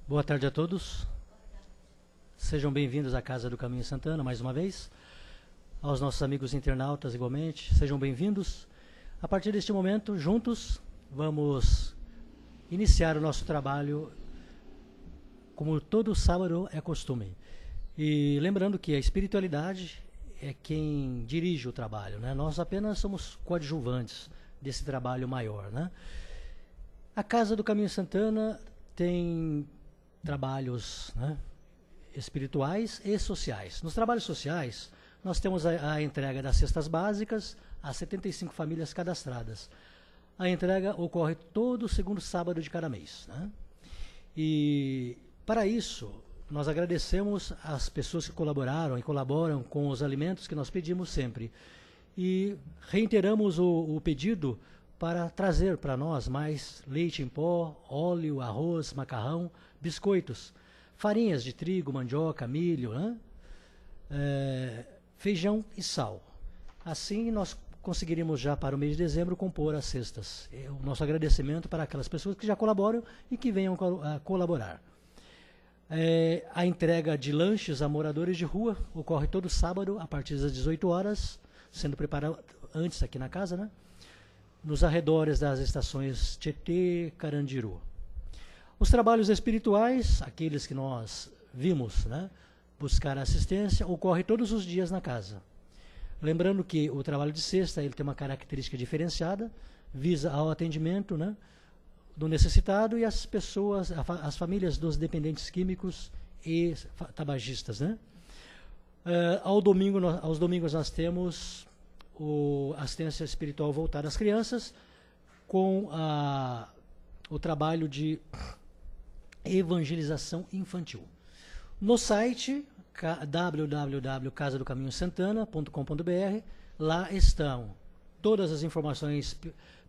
Boa tarde a todos. Sejam bem-vindos à Casa do Caminho Santana, mais uma vez. Aos nossos amigos internautas, igualmente, sejam bem-vindos. A partir deste momento, juntos, vamos iniciar o nosso trabalho, como todo sábado é costume. E lembrando que a espiritualidade é quem dirige o trabalho, né? Nós apenas somos coadjuvantes desse trabalho maior, né? A Casa do Caminho Santana tem trabalhos, né, espirituais e sociais. Nos trabalhos sociais, nós temos a entrega das cestas básicas a 75 famílias cadastradas. A entrega ocorre todo segundo sábado de cada mês, né? E para isso, nós agradecemos as pessoas que colaboraram e colaboram com os alimentos que nós pedimos sempre. E reiteramos o pedido para trazer para nós mais leite em pó, óleo, arroz, macarrão, biscoitos, farinhas de trigo, mandioca, milho, né? Feijão e sal. Assim nós conseguiríamos já para o mês de dezembro compor as cestas. O nosso agradecimento para aquelas pessoas que já colaboram e que venham a colaborar. A entrega de lanches a moradores de rua ocorre todo sábado a partir das 18 horas, sendo preparado antes aqui na casa, né? Nos arredores das estações Tietê, Carandiru. Os trabalhos espirituais, aqueles que nós vimos, né, buscar assistência, ocorre todos os dias na casa. Lembrando que o trabalho de cesta ele tem uma característica diferenciada, visa ao atendimento, né, do necessitado e as pessoas, as famílias dos dependentes químicos e tabagistas, né? Aos domingos nós temos assistência espiritual voltada às crianças, com o trabalho de evangelização infantil. No site www.casadocaminhosantana.com.br, lá estão todas as informações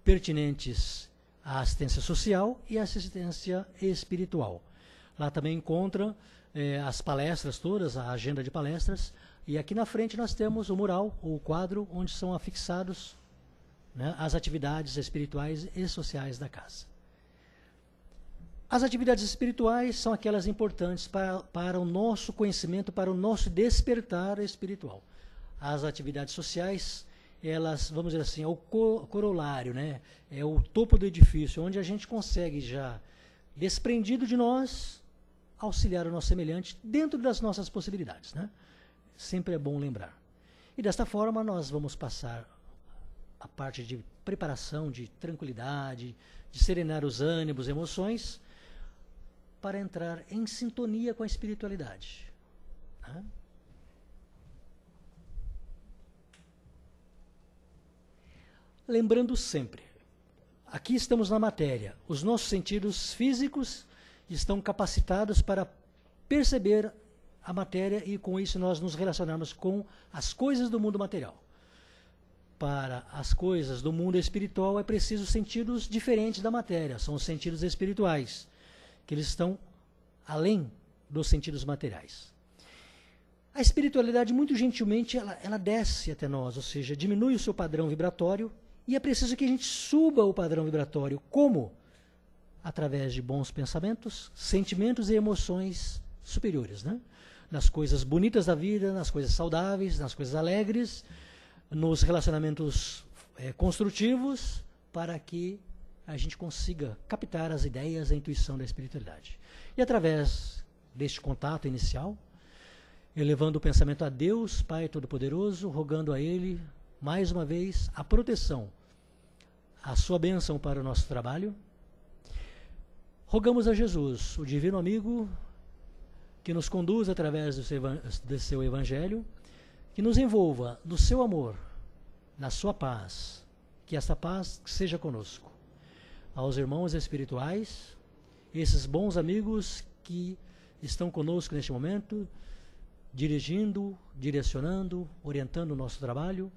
pertinentes à assistência social e assistência espiritual. Lá também encontra as palestras todas, a agenda de palestras, e aqui na frente nós temos o mural, o quadro, onde são afixados, né, as atividades espirituais e sociais da casa. As atividades espirituais são aquelas importantes para o nosso conhecimento, para o nosso despertar espiritual. As atividades sociais, elas, vamos dizer assim, é o corolário, né? É o topo do edifício, onde a gente consegue já, desprendido de nós, auxiliar o nosso semelhante dentro das nossas possibilidades, né? Sempre é bom lembrar. E desta forma nós vamos passar a parte de preparação, de tranquilidade, de serenar os ânimos, emoções, para entrar em sintonia com a espiritualidade. Né? Lembrando sempre, aqui estamos na matéria, os nossos sentidos físicos estão capacitados para perceber a matéria e com isso nós nos relacionamos com as coisas do mundo material. Para as coisas do mundo espiritual é preciso sentidos diferentes da matéria, são os sentidos espirituais, que eles estão além dos sentidos materiais. A espiritualidade, muito gentilmente, ela desce até nós, ou seja, diminui o seu padrão vibratório, e é preciso que a gente suba o padrão vibratório. Como? Através de bons pensamentos, sentimentos e emoções superiores, né? Nas coisas bonitas da vida, nas coisas saudáveis, nas coisas alegres, nos relacionamentos construtivos, para que a gente consiga captar as ideias, a intuição da espiritualidade. E através deste contato inicial, elevando o pensamento a Deus, Pai Todo-Poderoso, rogando a Ele, mais uma vez, a proteção, a sua bênção para o nosso trabalho, rogamos a Jesus, o divino amigo, que nos conduz através do seu Evangelho, que nos envolva no seu amor, na sua paz, que essa paz seja conosco. Aos irmãos espirituais, esses bons amigos que estão conosco neste momento, dirigindo, direcionando, orientando o nosso trabalho,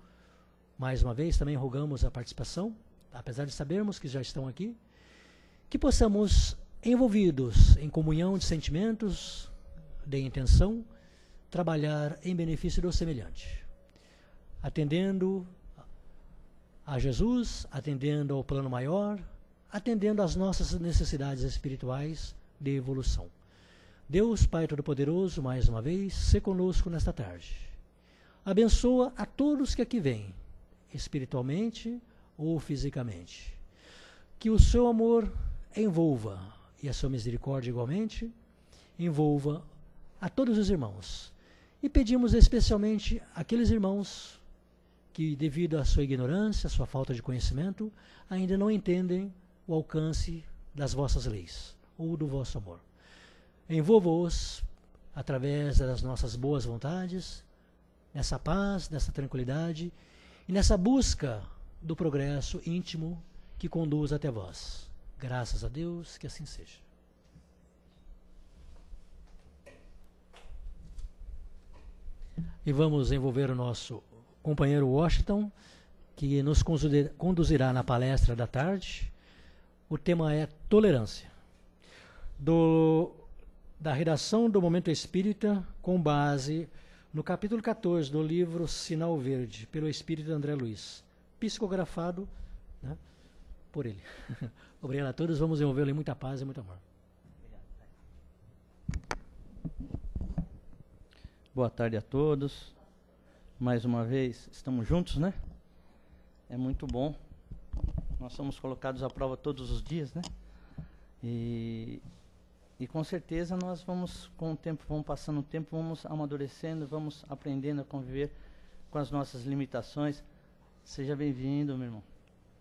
mais uma vez também rogamos a participação, apesar de sabermos que já estão aqui, que possamos, envolvidos em comunhão de sentimentos, de intenção, trabalhar em benefício do semelhante, atendendo a Jesus, atendendo ao plano maior, atendendo às nossas necessidades espirituais de evolução. Deus Pai Todo-Poderoso, mais uma vez, se conosco nesta tarde. Abençoa a todos que aqui vêm, espiritualmente ou fisicamente. Que o seu amor envolva, e a sua misericórdia igualmente, envolva a todos os irmãos. E pedimos especialmente àqueles irmãos que, devido à sua ignorância, à sua falta de conhecimento, ainda não entendem o alcance das vossas leis ou do vosso amor. Envolva-os através das nossas boas vontades, nessa paz, nessa tranquilidade e nessa busca do progresso íntimo que conduz até vós. Graças a Deus, que assim seja. E vamos envolver o nosso companheiro Washington, que nos conduzirá na palestra da tarde. O tema é tolerância. Da redação do Momento Espírita, com base no capítulo 14 do livro Sinal Verde, pelo Espírito André Luiz, psicografado, né, por ele. Obrigado a todos, vamos envolvê-lo em muita paz e muito amor. Boa tarde a todos. Mais uma vez, estamos juntos, né? É muito bom. Nós somos colocados à prova todos os dias, né? E com certeza nós vamos, com o tempo, vamos passando o tempo, vamos amadurecendo, vamos aprendendo a conviver com as nossas limitações. Seja bem-vindo, meu irmão,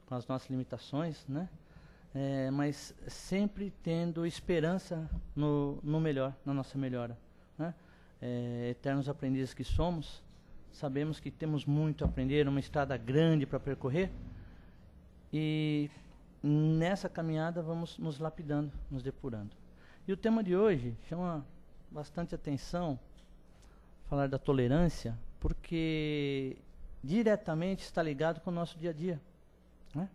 com as nossas limitações, né? Mas sempre tendo esperança no melhor, na nossa melhora, né? Eternos aprendizes que somos, sabemos que temos muito a aprender, uma estrada grande para percorrer, e nessa caminhada vamos nos lapidando, nos depurando. E o tema de hoje chama bastante atenção, falar da tolerância, porque diretamente está ligado com o nosso dia a dia, né?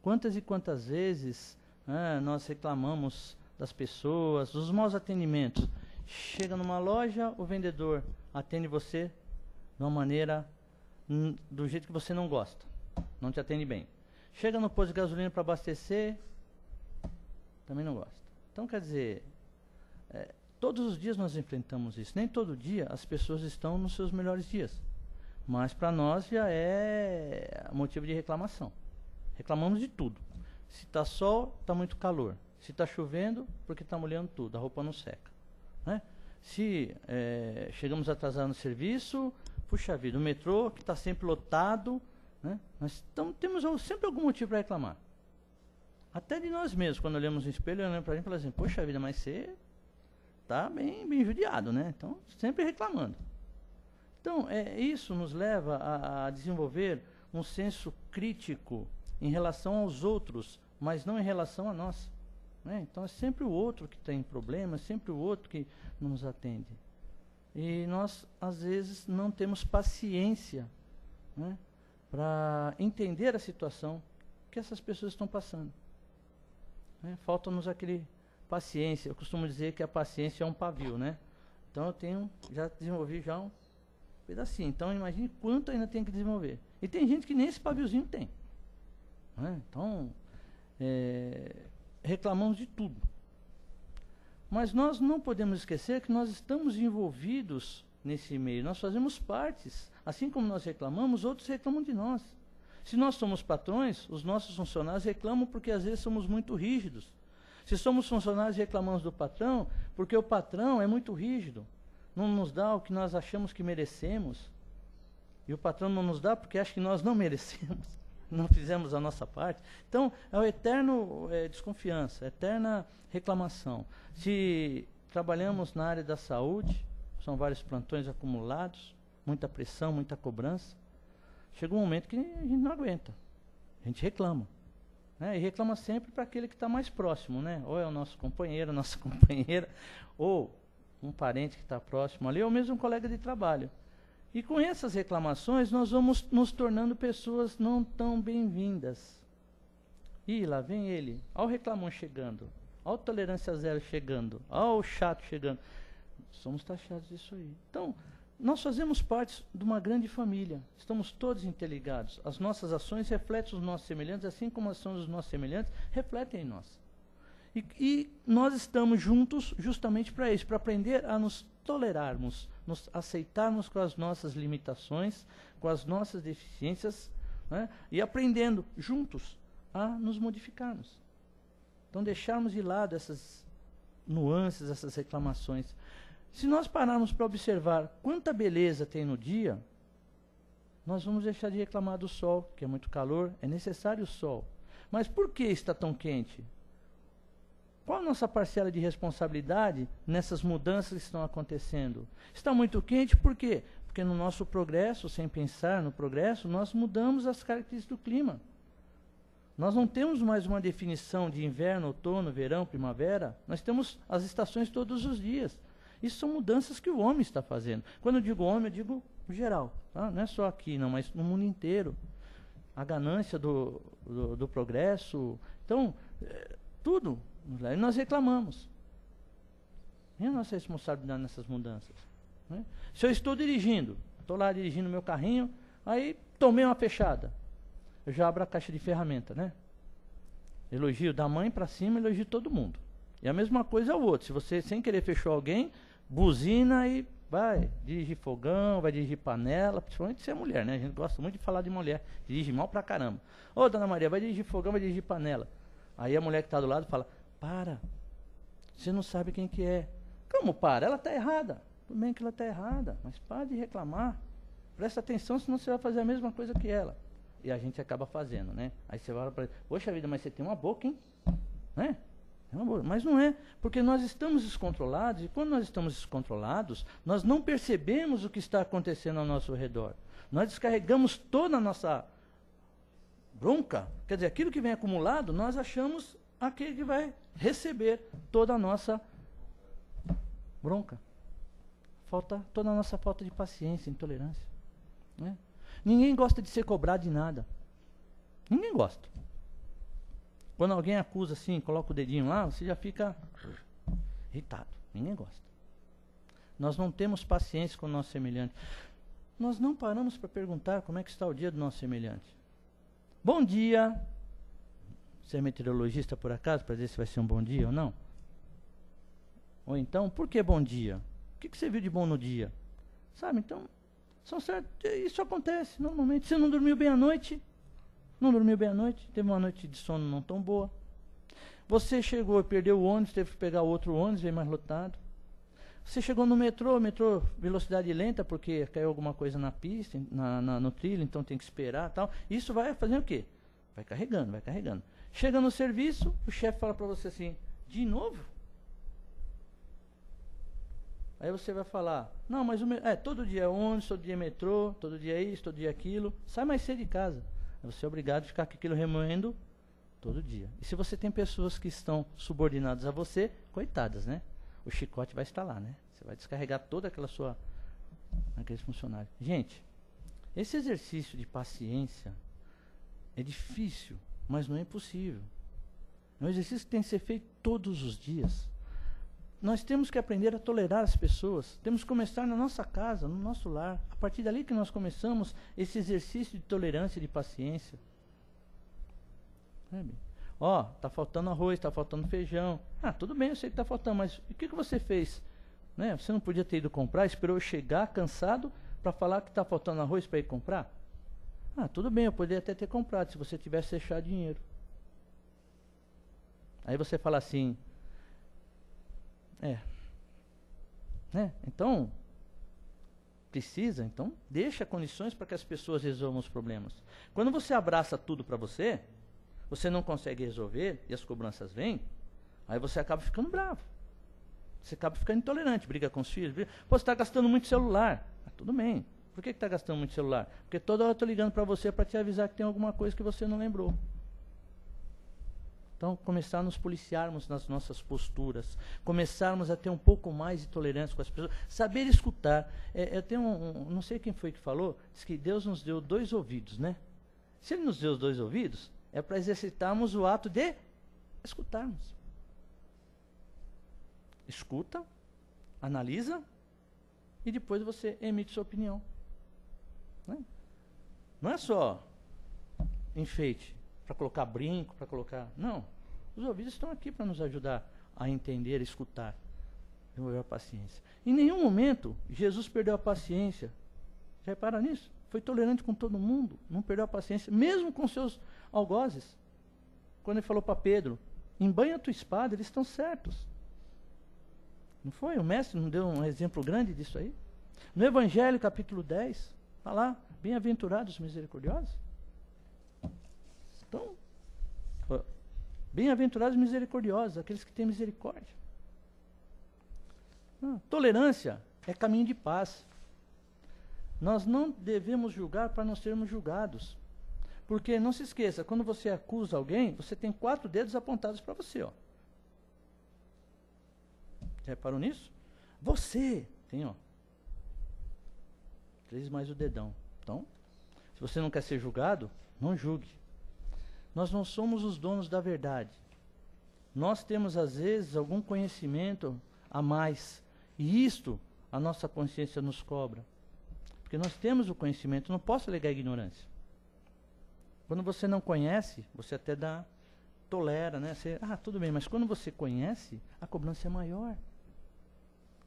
Quantas e quantas vezes, né, nós reclamamos das pessoas, dos maus atendimentos. Chega numa loja, o vendedor atende você de uma maneira, do jeito que você não gosta, não te atende bem. Chega no posto de gasolina para abastecer, também não gosta. Então, quer dizer, todos os dias nós enfrentamos isso. Nem todo dia as pessoas estão nos seus melhores dias, mas para nós já é motivo de reclamação. Reclamamos de tudo. Se está sol, está muito calor. Se está chovendo, porque está molhando tudo, a roupa não seca, né? Se chegamos atrasados no serviço, puxa vida, o metrô que está sempre lotado, né? Nós temos sempre algum motivo para reclamar. Até de nós mesmos, quando olhamos no espelho, olhamos para a gente e falamos assim, poxa vida, mas você está bem judiado, né? Então, sempre reclamando. Então, isso nos leva a desenvolver um senso crítico em relação aos outros, mas não em relação a nós, né? Então, é sempre o outro que tem problema, é sempre o outro que não nos atende. E nós, às vezes, não temos paciência, né, para entender a situação que essas pessoas estão passando, né? Falta-nos aquele paciência. Eu costumo dizer que a paciência é um pavio, né? Então já desenvolvi já um pedacinho. Então imagine quanto ainda tem que desenvolver. E tem gente que nem esse paviozinho tem, né? Então reclamamos de tudo. Mas nós não podemos esquecer que nós estamos envolvidos nesse meio. Nós fazemos partes. Assim como nós reclamamos, outros reclamam de nós. Se nós somos patrões, os nossos funcionários reclamam porque às vezes somos muito rígidos. Se somos funcionários e reclamamos do patrão, porque o patrão é muito rígido, não nos dá o que nós achamos que merecemos. E o patrão não nos dá porque acha que nós não merecemos, não fizemos a nossa parte. Então, é o eterno desconfiança, eterna reclamação. Se trabalhamos na área da saúde, são vários plantões acumulados, muita pressão, muita cobrança. Chega um momento que a gente não aguenta, a gente reclama, né? E reclama sempre para aquele que está mais próximo, né? Ou é o nosso companheiro, a nossa companheira, ou um parente que está próximo ali, ou mesmo um colega de trabalho. E com essas reclamações, nós vamos nos tornando pessoas não tão bem-vindas. E lá vem ele, olha o reclamão chegando, olha o tolerância zero chegando, olha o chato chegando. Somos taxados disso aí. Então, nós fazemos parte de uma grande família. Estamos todos interligados. As nossas ações refletem os nossos semelhantes, assim como as ações dos nossos semelhantes refletem em nós. E nós estamos juntos justamente para isso, para aprender a nos tolerarmos, nos aceitarmos com as nossas limitações, com as nossas deficiências, né? E aprendendo juntos a nos modificarmos. Então deixarmos de lado essas nuances, essas reclamações. Se nós pararmos para observar quanta beleza tem no dia, nós vamos deixar de reclamar do sol, que é muito calor, é necessário o sol. Mas por que está tão quente? Qual a nossa parcela de responsabilidade nessas mudanças que estão acontecendo? Está muito quente por quê? Porque no nosso progresso, sem pensar no progresso, nós mudamos as características do clima. Nós não temos mais uma definição de inverno, outono, verão, primavera. Nós temos as estações todos os dias. Isso são mudanças que o homem está fazendo. Quando eu digo homem, eu digo geral. Tá? Não é só aqui, não, mas no mundo inteiro. A ganância do progresso. Então, tudo. E nós reclamamos. E a nossa responsabilidade nessas mudanças? Né? Se eu estou dirigindo, estou lá dirigindo meu carrinho, aí tomei uma fechada. Eu já abro a caixa de ferramenta, né? Elogio da mãe para cima, elogio todo mundo. E a mesma coisa é o outro. Se você, sem querer, fechou alguém, buzina e vai dirigir fogão, vai dirigir panela, principalmente se é mulher, né? A gente gosta muito de falar de mulher. Dirige mal pra caramba. Ô, dona Maria, vai dirigir fogão, vai dirigir panela. Aí a mulher que está do lado fala, para, você não sabe quem que é. Como para? Ela está errada. Tudo bem que ela está errada, mas para de reclamar. Presta atenção, senão você vai fazer a mesma coisa que ela. E a gente acaba fazendo, né? Aí você vai para ele, poxa vida, mas você tem uma boca, hein? Né? Tem uma boca. Mas não é, porque nós estamos descontrolados, e quando nós estamos descontrolados, nós não percebemos o que está acontecendo ao nosso redor. Nós descarregamos toda a nossa bronca, quer dizer, aquilo que vem acumulado, nós achamos aquele que vai receber toda a nossa bronca. Toda a nossa falta de paciência, intolerância. Né? Ninguém gosta de ser cobrado de nada. Ninguém gosta. Quando alguém acusa assim, coloca o dedinho lá, você já fica irritado. Ninguém gosta. Nós não temos paciência com o nosso semelhante. Nós não paramos para perguntar como é que está o dia do nosso semelhante. Bom dia. Você é meteorologista por acaso, para dizer se vai ser um bom dia ou não? Ou então, por que bom dia? O que você viu de bom no dia? Sabe, então, isso acontece normalmente. Você não dormiu bem à noite? Não dormiu bem à noite? Teve uma noite de sono não tão boa? Você chegou e perdeu o ônibus, teve que pegar outro ônibus, veio mais lotado. Você chegou no metrô velocidade lenta, porque caiu alguma coisa na pista, no trilho, então tem que esperar e tal. Isso vai fazendo o quê? Vai carregando, vai carregando. Chega no serviço, o chefe fala para você assim, de novo? Aí você vai falar, não, mas todo dia é ônibus, todo dia é metrô, todo dia é isso, todo dia é aquilo. Sai mais cedo de casa. Aí você é obrigado a ficar com aquilo remoendo todo dia. E se você tem pessoas que estão subordinadas a você, coitadas, né? O chicote vai estar lá, né? Você vai descarregar toda aqueles funcionários. Gente, esse exercício de paciência é difícil, mas não é impossível. É um exercício que tem que ser feito todos os dias. Nós temos que aprender a tolerar as pessoas. Temos que começar na nossa casa, no nosso lar. A partir dali que nós começamos esse exercício de tolerância e de paciência. Sabe? Ó, tá faltando arroz, tá faltando feijão. Ah, tudo bem, eu sei que tá faltando, mas o que você fez? Né? Você não podia ter ido comprar, esperou eu chegar cansado para falar que tá faltando arroz para ir comprar? Ah, tudo bem, eu poderia até ter comprado, se você tivesse deixado dinheiro. Aí você fala assim, né? Então, precisa, então deixa condições para que as pessoas resolvam os problemas. Quando você abraça tudo para você não consegue resolver e as cobranças vêm, aí você acaba ficando bravo. Você acaba ficando intolerante, briga com os filhos. Pô, você está gastando muito celular. Ah, tudo bem. Por que está gastando muito celular? Porque toda hora eu estou ligando para você para te avisar que tem alguma coisa que você não lembrou. Então, começar a nos policiarmos nas nossas posturas, começarmos a ter um pouco mais de tolerância com as pessoas, saber escutar. Eu tenho não sei quem foi que falou, diz que Deus nos deu 2 ouvidos, né? Se Ele nos deu os 2 ouvidos, é para exercitarmos o ato de escutarmos. Escuta, analisa e depois você emite sua opinião. Né? Não é só enfeite, para colocar brinco, para colocar... Não. Os ouvidos estão aqui para nos ajudar a entender, a escutar, desenvolver a paciência. Em nenhum momento Jesus perdeu a paciência. Já repara nisso? Foi tolerante com todo mundo, não perdeu a paciência, mesmo com seus algozes. Quando ele falou para Pedro, embanha a tua espada, eles estão certos. Não foi? O mestre não deu um exemplo grande disso aí? No Evangelho, capítulo 10, está lá, bem-aventurados misericordiosos. Então, bem-aventurados misericordiosos, aqueles que têm misericórdia. Tolerância é caminho de paz. Nós não devemos julgar para não sermos julgados. Porque, não se esqueça, quando você acusa alguém, você tem 4 dedos apontados para você. Ó. Já reparou nisso? Você tem, ó. 3 mais o dedão. Então, se você não quer ser julgado, não julgue. Nós não somos os donos da verdade. Nós temos, às vezes, algum conhecimento a mais. E isto, a nossa consciência nos cobra. Porque nós temos o conhecimento, não posso alegar ignorância. Quando você não conhece, você até tolera, né? Você, tudo bem, mas quando você conhece, a cobrança é maior.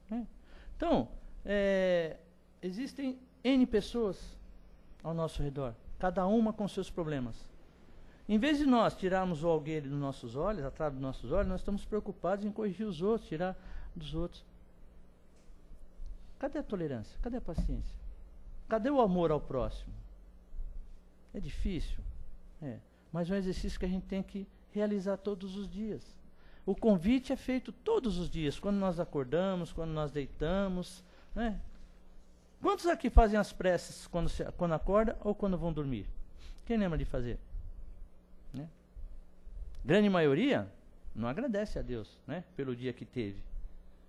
Né? Então, existem N pessoas ao nosso redor, cada uma com seus problemas. Em vez de nós tirarmos o algueire dos nossos olhos, atrás dos nossos olhos, nós estamos preocupados em corrigir os outros, tirar dos outros. Cadê a tolerância? Cadê a paciência? Cadê o amor ao próximo? É difícil? Mas é um exercício que a gente tem que realizar todos os dias. O convite é feito todos os dias, quando nós acordamos, quando nós deitamos. Né? Quantos aqui fazem as preces quando acorda ou quando vão dormir? Quem lembra de fazer? Né? Grande maioria não agradece a Deus, né, pelo dia que teve.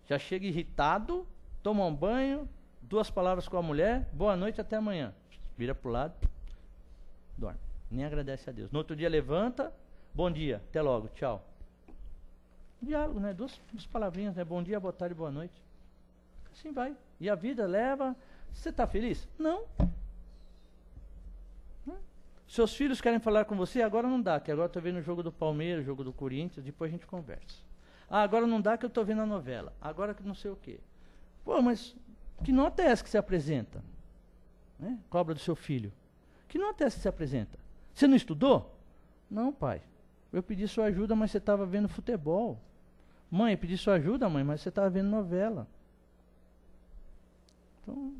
Já chega irritado, toma um banho, 2 palavras com a mulher, boa noite, até amanhã. Vira para o lado, dorme. Nem agradece a Deus. No outro dia levanta, bom dia, até logo, tchau. Diálogo, né? 2 palavrinhas, né? Bom dia, boa tarde, boa noite. Assim vai. E a vida leva. Você está feliz? Não. Seus filhos querem falar com você, agora não dá, que agora estou vendo o jogo do Palmeiras, o jogo do Corinthians, depois a gente conversa. Agora não dá que eu estou vendo a novela. Agora que não sei o quê. Pô, mas que nota é essa que você apresenta? Né? Cobra do seu filho. Que nota é essa que você apresenta? Você não estudou? Não, pai. Eu pedi sua ajuda, mas você estava vendo futebol. Mãe, eu pedi sua ajuda, mãe, mas você estava vendo novela. Então,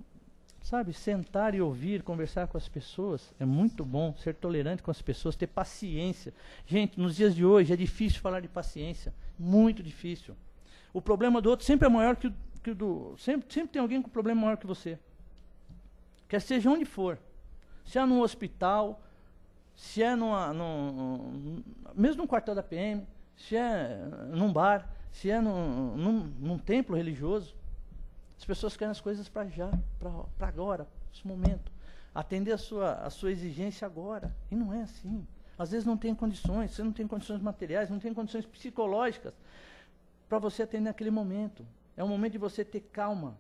sabe, sentar e ouvir, conversar com as pessoas, é muito bom, ser tolerante com as pessoas, ter paciência. Gente, nos dias de hoje é difícil falar de paciência, muito difícil. O problema do outro sempre é maior que o do... Sempre tem alguém com problema maior que você. Quer seja onde for. Se é num hospital, se é mesmo num quartel da PM, se é num bar, se é num templo religioso. As pessoas querem as coisas para já, para agora, nesse momento. Atender a sua exigência agora. E não é assim. Às vezes não tem condições, você não tem condições materiais, não tem condições psicológicas para você atender naquele momento. É um momento de você ter calma.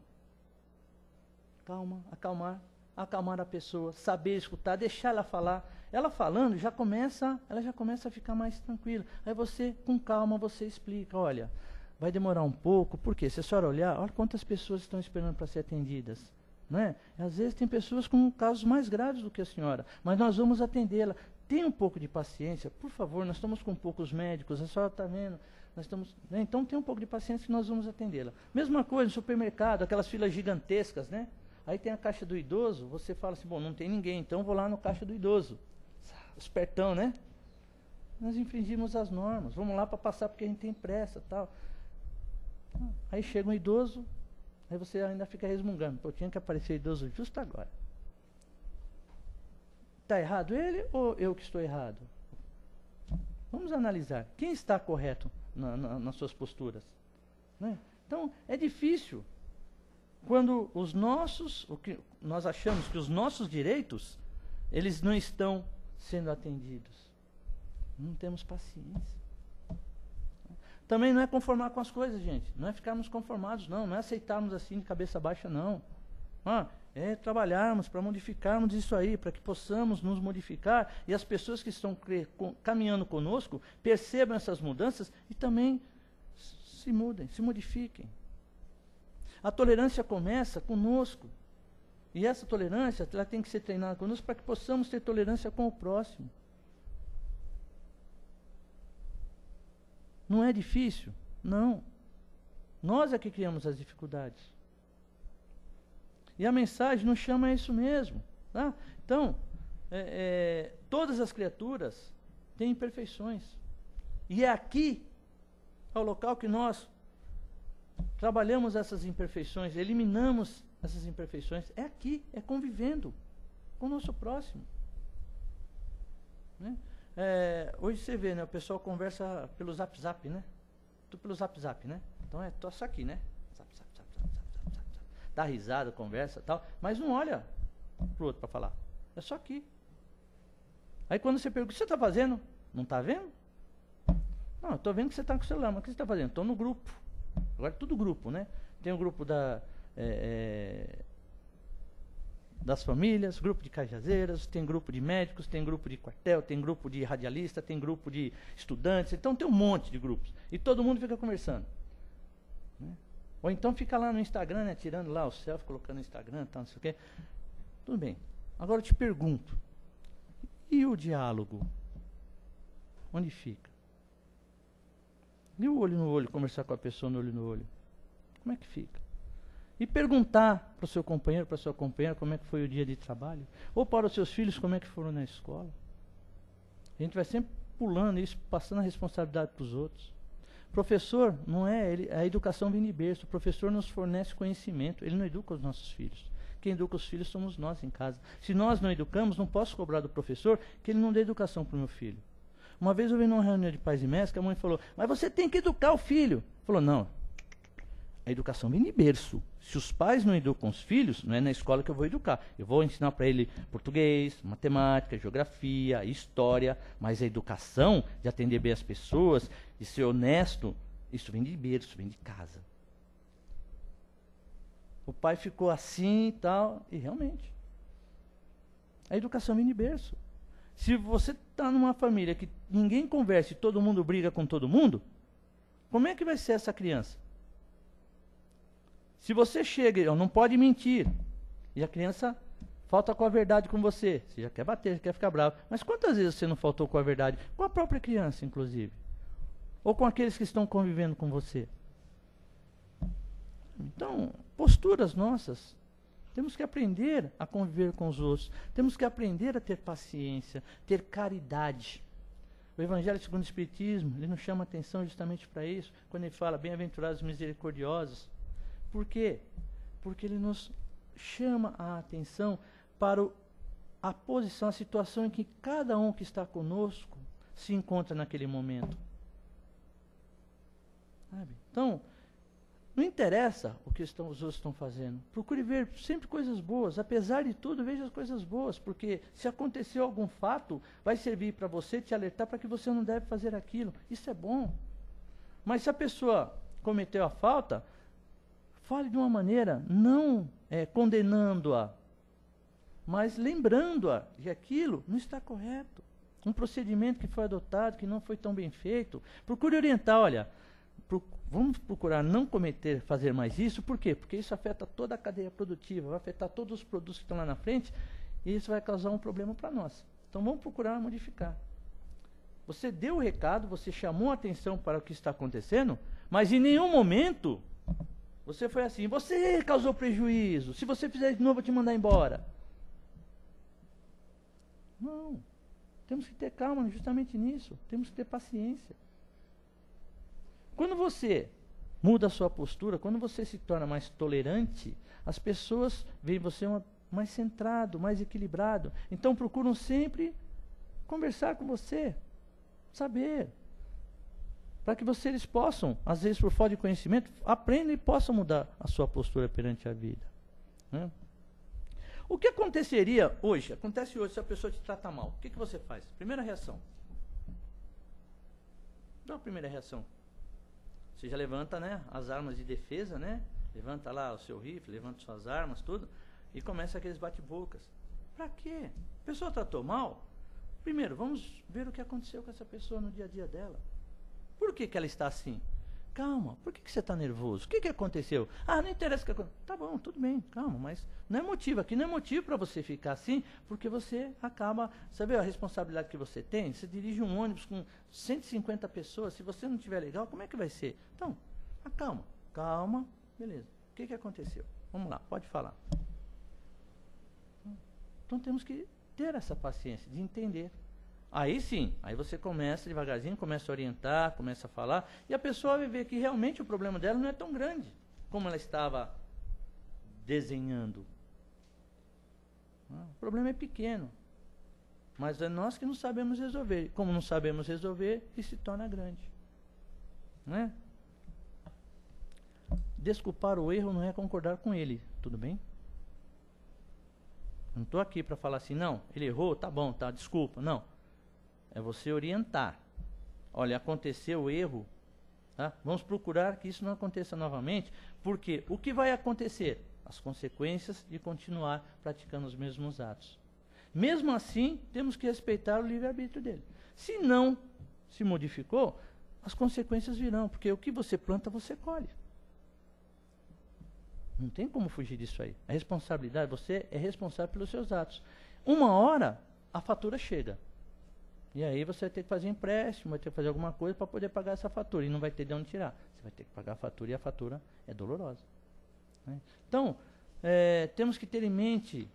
Calma, acalmar a pessoa, saber escutar, deixar ela falar. Ela falando, ela já começa a ficar mais tranquila. Aí você, com calma, você explica, olha, vai demorar um pouco, por quê? Se a senhora olhar, olha quantas pessoas estão esperando para ser atendidas. Não é? Às vezes tem pessoas com casos mais graves do que a senhora, mas nós vamos atendê-la. Tenha um pouco de paciência, por favor, nós estamos com poucos médicos, a senhora está vendo, nós estamos, né? Então tenha um pouco de paciência que nós vamos atendê-la. Mesma coisa no supermercado, aquelas filas gigantescas, né? Aí tem a caixa do idoso, você fala assim, bom, não tem ninguém, então vou lá no caixa do idoso. Espertão, né? Nós infringimos as normas, vamos lá para passar porque a gente tem pressa, tal. Aí chega um idoso, aí você ainda fica resmungando, pô, tinha que aparecer idoso justo agora. Está errado ele ou eu que estou errado? Vamos analisar, quem está correto nas suas posturas? Né? Então, é difícil. Quando o que nós achamos que os nossos direitos, eles não estão sendo atendidos. Não temos paciência. Também não é conformar com as coisas, gente. Não é ficarmos conformados, não. Não é aceitarmos assim de cabeça baixa, não. trabalharmos para modificarmos isso aí, para que possamos nos modificar e as pessoas que estão caminhando conosco percebam essas mudanças e também se mudem, se modifiquem. A tolerância começa conosco. E essa tolerância ela tem que ser treinada conosco para que possamos ter tolerância com o próximo. Não é difícil? Não. Nós é que criamos as dificuldades. E a mensagem nos chama a isso mesmo. Tá? Então, todas as criaturas têm imperfeições. E é aqui, ao local que nós trabalhamos essas imperfeições, eliminamos essas imperfeições. É aqui, é convivendo com o nosso próximo. Né? Hoje você vê, né, o pessoal conversa pelo Zap, né? Tudo pelo Zap, né? Então tô só aqui, né? Zap. Dá risada, conversa e tal, mas não olha pro outro para falar. É só aqui. Aí quando você pergunta, o que você está fazendo? Não está vendo? Não, eu estou vendo que você está com o celular, mas o que você está fazendo? Estou no grupo. Agora é tudo grupo, né? Tem o grupo das famílias, grupo de cajazeiras, tem grupo de médicos, tem grupo de quartel, tem grupo de radialista, tem grupo de estudantes, então tem um monte de grupos. E todo mundo fica conversando. Né? Ou então fica lá no Instagram, né, tirando lá o selfie, colocando no Instagram, tal, não sei o quê. Tudo bem. Agora eu te pergunto, e o diálogo? Onde fica? E o olho no olho, conversar com a pessoa no olho? Como é que fica? E perguntar para o seu companheiro, para a sua companheira, como é que foi o dia de trabalho. Ou para os seus filhos, como é que foram na escola. A gente vai sempre pulando isso, passando a responsabilidade para os outros. Professor, não é ele, a educação vem de berço. O professor nos fornece conhecimento, ele não educa os nossos filhos. Quem educa os filhos somos nós em casa. Se nós não educamos, não posso cobrar do professor que ele não dê educação para o meu filho. Uma vez eu vi numa reunião de pais e mestres que a mãe falou, mas você tem que educar o filho. Falou, não, a educação vem de berço. Se os pais não educam os filhos, não é na escola que eu vou educar. Eu vou ensinar para ele português, matemática, geografia, história, mas a educação de atender bem as pessoas, de ser honesto, isso vem de berço, vem de casa. O pai ficou assim e tal, e realmente, a educação vem de berço. Se você está numa família que ninguém conversa e todo mundo briga com todo mundo, como é que vai ser essa criança? Se você chega, não pode mentir, e a criança falta com a verdade com você, você já quer bater, já quer ficar bravo. Mas quantas vezes você não faltou com a verdade? Com a própria criança, inclusive. Ou com aqueles que estão convivendo com você. Então, posturas nossas. Temos que aprender a conviver com os outros. Temos que aprender a ter paciência, ter caridade. O Evangelho segundo o Espiritismo, ele nos chama atenção justamente para isso, quando ele fala bem-aventurados misericordiosos. Por quê? Porque ele nos chama a atenção para a posição, a situação em que cada um que está conosco se encontra naquele momento. Sabe? Então, não interessa o que os outros estão fazendo. Procure ver sempre coisas boas. Apesar de tudo, veja as coisas boas. Porque se aconteceu algum fato, vai servir para você te alertar para que você não deve fazer aquilo. Isso é bom. Mas se a pessoa cometeu a falta, fale de uma maneira não condenando-a, mas lembrando-a de aquilo não está correto. Um procedimento que foi adotado, que não foi tão bem feito. Procure orientar, olha, vamos procurar não fazer mais isso. Por quê? Porque isso afeta toda a cadeia produtiva, vai afetar todos os produtos que estão lá na frente, e isso vai causar um problema para nós. Então vamos procurar modificar. Você deu o recado, você chamou a atenção para o que está acontecendo, mas em nenhum momento você foi assim, você causou prejuízo, se você fizer de novo eu vou te mandar embora. Não. Temos que ter calma justamente nisso, temos que ter paciência. Quando você muda a sua postura, quando você se torna mais tolerante, as pessoas veem você mais centrado, mais equilibrado. Então procuram sempre conversar com você, saber, para que eles possam, às vezes por falta de conhecimento, aprendam e possam mudar a sua postura perante a vida. Né? O que aconteceria hoje? Acontece hoje se a pessoa te trata mal. O que você faz? Primeira reação. Dá uma primeira reação. Você já levanta, né, as armas de defesa, né? Levanta lá o seu rifle, levanta suas armas, tudo. E começa aqueles bate-bocas. Pra quê? A pessoa tratou mal? Primeiro, vamos ver o que aconteceu com essa pessoa no dia a dia dela. Por que ela está assim? Calma, por que você está nervoso? O que aconteceu? Ah, não interessa o que aconteceu. Tá bom, tudo bem, calma, mas não é motivo. Aqui não é motivo para você ficar assim, porque você acaba... Sabe a responsabilidade que você tem? Você dirige um ônibus com 150 pessoas, se você não estiver legal, como é que vai ser? Então, calma, calma, beleza. O que aconteceu? Vamos lá, pode falar. Então temos que ter essa paciência de entender. Aí sim, aí você começa devagarzinho, começa a orientar, começa a falar, e a pessoa vai ver que realmente o problema dela não é tão grande como ela estava desenhando. O problema é pequeno, mas é nós que não sabemos resolver. Como não sabemos resolver, isso se torna grande. Né? Desculpar o erro não é concordar com ele, tudo bem? Não estou aqui para falar assim, não, ele errou, tá bom, tá, desculpa, não. É você orientar. Olha, aconteceu o erro, tá? Vamos procurar que isso não aconteça novamente, porque o que vai acontecer? As consequências de continuar praticando os mesmos atos. Mesmo assim, temos que respeitar o livre-arbítrio dele. Se não se modificou, as consequências virão, porque o que você planta, você colhe. Não tem como fugir disso aí. A responsabilidade, você é responsável pelos seus atos. Uma hora, a fatura chega. E aí você vai ter que fazer empréstimo, vai ter que fazer alguma coisa para poder pagar essa fatura. E não vai ter de onde tirar. Você vai ter que pagar a fatura e a fatura é dolorosa. Né? Então, temos que ter em mente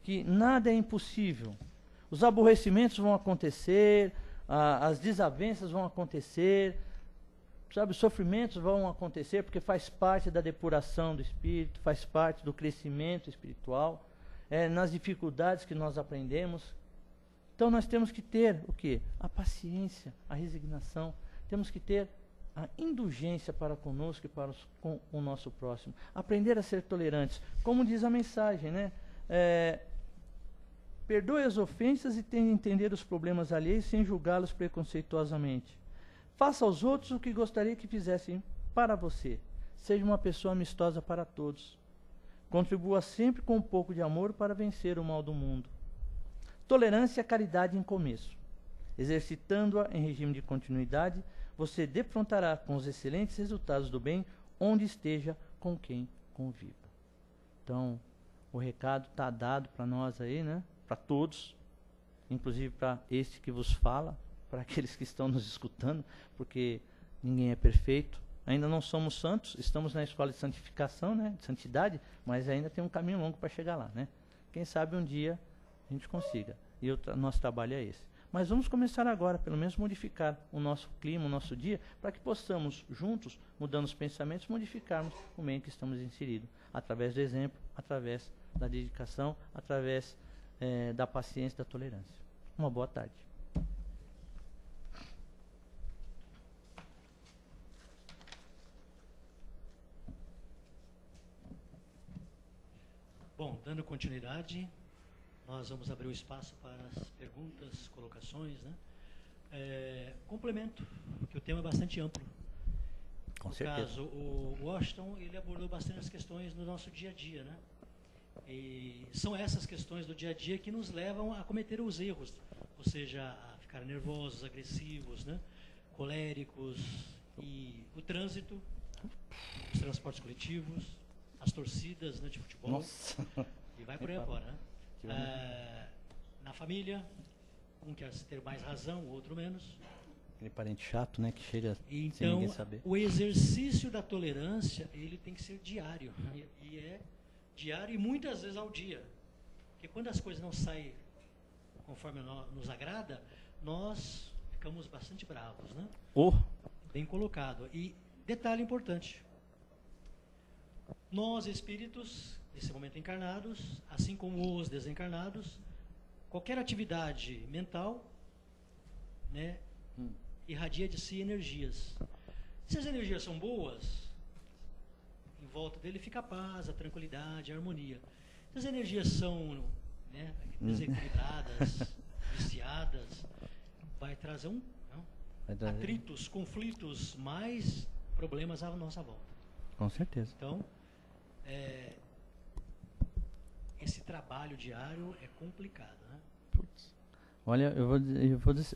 que nada é impossível. Os aborrecimentos vão acontecer, as desavenças vão acontecer, sabe, os sofrimentos vão acontecer porque faz parte da depuração do espírito, faz parte do crescimento espiritual, nas dificuldades que nós aprendemos. Então nós temos que ter o quê? A paciência, a resignação, temos que ter a indulgência para conosco e para com o nosso próximo. Aprender a ser tolerantes, como diz a mensagem, né? Perdoe as ofensas e tente entender os problemas alheios sem julgá-los preconceituosamente. Faça aos outros o que gostaria que fizessem para você. Seja uma pessoa amistosa para todos. Contribua sempre com um pouco de amor para vencer o mal do mundo. Tolerância e caridade em começo. Exercitando-a em regime de continuidade, você defrontará com os excelentes resultados do bem onde esteja com quem conviva. Então, o recado está dado para nós aí, né? Para todos, inclusive para este que vos fala, para aqueles que estão nos escutando, porque ninguém é perfeito. Ainda não somos santos, estamos na escola de santificação, né, de santidade, mas ainda tem um caminho longo para chegar lá, né? Quem sabe um dia a gente consiga. E nosso trabalho é esse. Mas vamos começar agora, pelo menos modificar o nosso clima, o nosso dia, para que possamos, juntos, mudando os pensamentos, modificarmos o meio em que estamos inseridos, através do exemplo, através da dedicação, através da paciência e da tolerância. Uma boa tarde. Bom, dando continuidade, nós vamos abrir o espaço para as perguntas, colocações, né? Complemento, que o tema é bastante amplo. Com certeza. No caso, o Washington, ele abordou bastante as questões do nosso dia a dia, né? E são essas questões do dia a dia que nos levam a cometer os erros, ou seja, a ficar nervosos, agressivos, né? Coléricos, e o trânsito, os transportes coletivos, as torcidas, né, de futebol. Nossa. E vai por aí afora, né? Na família, um quer ter mais razão, o outro menos. Aquele parente chato, né, que chega então, sem ninguém saber. O exercício da tolerância, ele tem que ser diário. E é diário e muitas vezes ao dia. Porque quando as coisas não saem conforme nos agrada, nós ficamos bastante bravos, né? Bem colocado. E detalhe importante. Nós, espíritos, nesse momento encarnados, assim como os desencarnados, qualquer atividade mental, né, irradia de si energias. Se as energias são boas, em volta dele fica a paz, a tranquilidade, a harmonia. Se as energias são, né, desequilibradas, viciadas, vai trazer atritos, conflitos, mais problemas à nossa volta. Com certeza. Então, esse trabalho diário é complicado, né? Putz. Olha,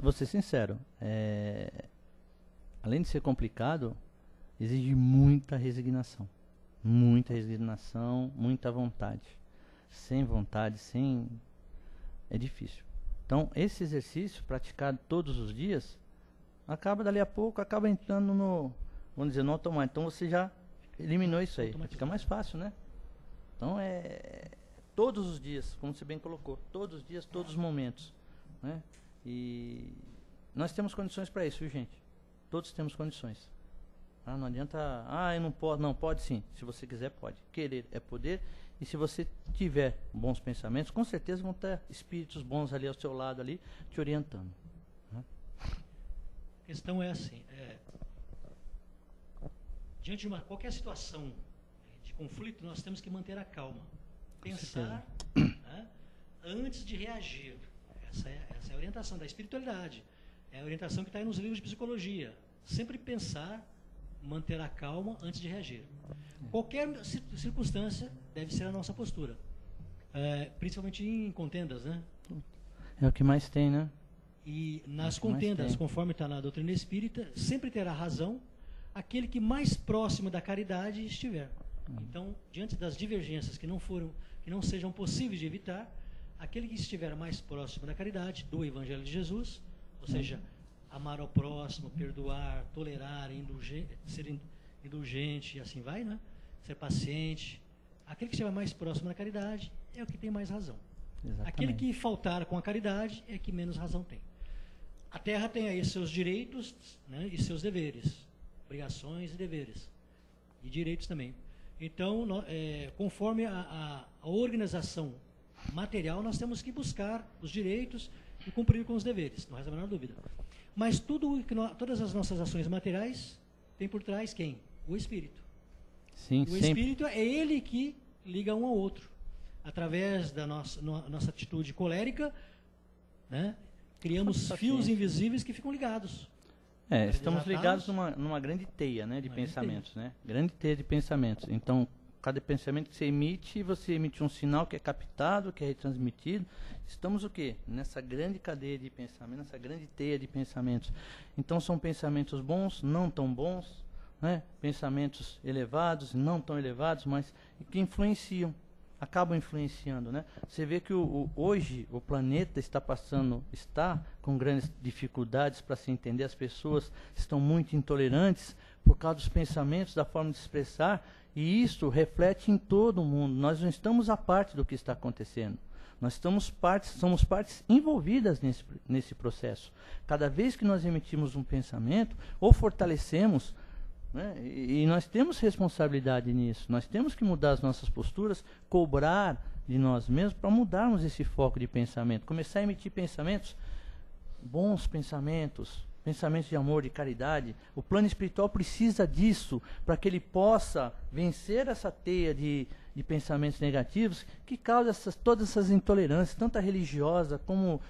vou ser sincero. Além de ser complicado, exige muita resignação. Muita resignação, muita vontade. Sem vontade, é difícil. Então, esse exercício praticado todos os dias, acaba dali a pouco, acaba entrando vamos dizer, no automático. Então você já eliminou isso aí. Fica mais fácil, né? Então todos os dias, como você bem colocou, todos os dias, todos os momentos, né? E nós temos condições para isso, viu, gente? Todos temos condições. Não adianta, eu não posso. Não, pode sim. Se você quiser, pode. Querer é poder. E se você tiver bons pensamentos, com certeza vão ter espíritos bons ali ao seu lado, ali, te orientando. Né? A questão é assim, diante de qualquer situação de conflito, nós temos que manter a calma. Pensar, né, antes de reagir. Essa é a orientação da espiritualidade. É a orientação que está aí nos livros de psicologia. Sempre pensar, manter a calma antes de reagir. Qualquer circunstância deve ser a nossa postura. Principalmente em contendas, né? É o que mais tem, né? E nas contendas, conforme está na doutrina espírita, sempre terá razão aquele que mais próximo da caridade estiver. Então, diante das divergências que não sejam possíveis de evitar, aquele que estiver mais próximo da caridade, do Evangelho de Jesus, ou seja, amar ao próximo, perdoar, tolerar, ser indulgente, e assim vai, né? Ser paciente. Aquele que estiver mais próximo da caridade é o que tem mais razão. Exatamente. Aquele que faltar com a caridade é que menos razão tem. A Terra tem aí seus direitos, né, e seus deveres, obrigações e deveres, e direitos também. Então, conforme a organização material, nós temos que buscar os direitos e cumprir com os deveres, não resta a menor dúvida. Mas todas as nossas ações materiais tem por trás quem? O Espírito. Sim, o Espírito é ele que liga um ao outro. Através da nossa atitude colérica, né, criamos fios invisíveis que ficam ligados. Estamos ligados numa grande teia, né, de pensamentos, né? Grande teia de pensamentos. Então, cada pensamento que você emite um sinal que é captado, que é retransmitido. Estamos o quê? Nessa grande cadeia de pensamento, nessa grande teia de pensamentos. Então, são pensamentos bons, não tão bons, né? Pensamentos elevados, não tão elevados, mas que influenciam, acabam influenciando, né? Você vê que hoje o planeta está com grandes dificuldades para se entender. As pessoas estão muito intolerantes por causa dos pensamentos, da forma de expressar, e isso reflete em todo o mundo. Nós não estamos à parte do que está acontecendo. Nós somos partes envolvidas nesse processo. Cada vez que nós emitimos um pensamento, ou fortalecemos, né, e nós temos responsabilidade nisso. Nós temos que mudar as nossas posturas, cobrar de nós mesmos para mudarmos esse foco de pensamento. Começar a emitir pensamentos, bons pensamentos de amor, de caridade. O plano espiritual precisa disso para que ele possa vencer essa teia de pensamentos negativos que causam todas essas intolerâncias, tanto a religiosa como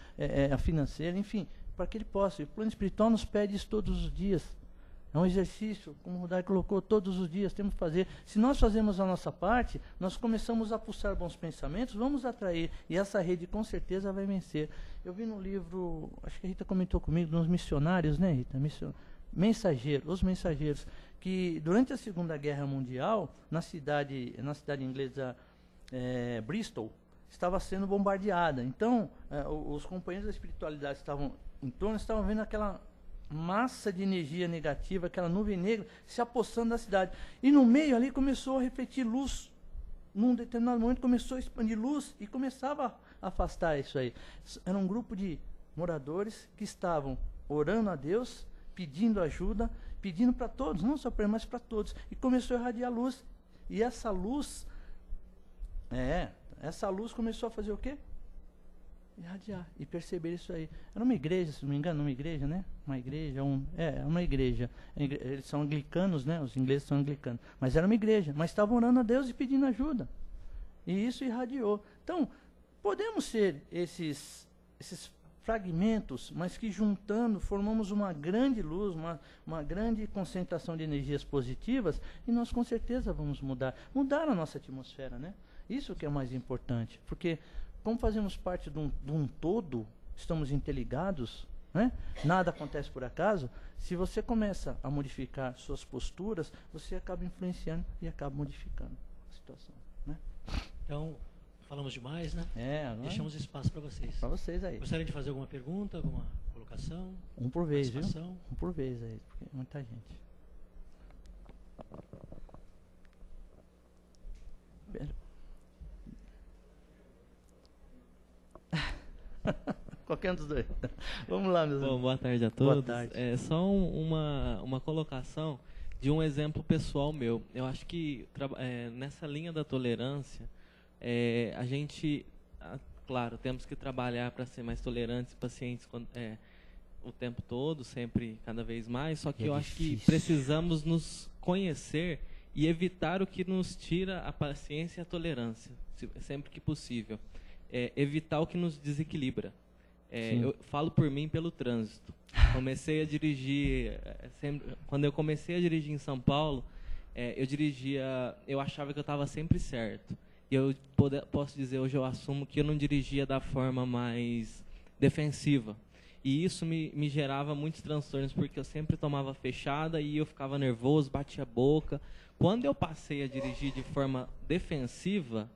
a financeira, enfim, para que ele possa. E o plano espiritual nos pede isso todos os dias. É um exercício, como o Rudai colocou, todos os dias temos que fazer. Se nós fazemos a nossa parte, nós começamos a pulsar bons pensamentos, vamos atrair, e essa rede com certeza vai vencer. Eu vi no livro, acho que a Rita comentou comigo, nos missionários, né, Rita? Os mensageiros, que durante a Segunda Guerra Mundial, na cidade inglesa Bristol, estava sendo bombardeada. Então, os companheiros da espiritualidade estavam em torno, estavam vendo aquela massa de energia negativa, aquela nuvem negra se apossando da cidade. E no meio ali começou a refletir luz. Num determinado momento começou a expandir luz e começava a afastar isso aí. Era um grupo de moradores que estavam orando a Deus, pedindo ajuda, pedindo para todos, não só para ele, mas para todos. E começou a irradiar luz. E essa luz começou a fazer o quê? Irradiar e perceber isso aí. Era uma igreja, se não me engano, uma igreja, né? Uma igreja. Eles são anglicanos, né? Os ingleses são anglicanos. Mas era uma igreja. Mas estavam orando a Deus e pedindo ajuda. E isso irradiou. Então, podemos ser esses fragmentos, mas que juntando formamos uma grande luz, uma grande concentração de energias positivas, e nós com certeza vamos mudar a nossa atmosfera, né? Isso que é o mais importante, porque como fazemos parte de um todo, estamos interligados, né? Nada acontece por acaso. Se você começa a modificar suas posturas, você acaba influenciando e acaba modificando a situação, né? Então, falamos demais, né? Agora deixamos espaço para vocês. para vocês aí. Gostaria de fazer alguma pergunta, alguma colocação? Um por vez, viu? Participação? Um por vez aí, porque é muita gente. Qualquer um dos dois. Vamos lá, meus Bom, amigos. boa tarde a todos. Boa tarde. É só uma colocação de um exemplo pessoal meu. Eu acho que nessa linha da tolerância, a gente, claro, temos que trabalhar para ser mais tolerantes e pacientes o tempo todo, sempre, cada vez mais. Só que eu acho que precisamos nos conhecer e evitar o que nos tira a paciência e a tolerância, sempre que possível. Evitar o que nos desequilibra. Eu falo por mim pelo trânsito. Comecei a dirigir, quando eu comecei a dirigir em São Paulo, eu achava que eu estava sempre certo. E eu posso dizer, hoje eu assumo que eu não dirigia da forma mais defensiva. E isso me gerava muitos transtornos, porque eu sempre tomava fechada e eu ficava nervoso, batia a boca. Quando eu passei a dirigir de forma defensiva,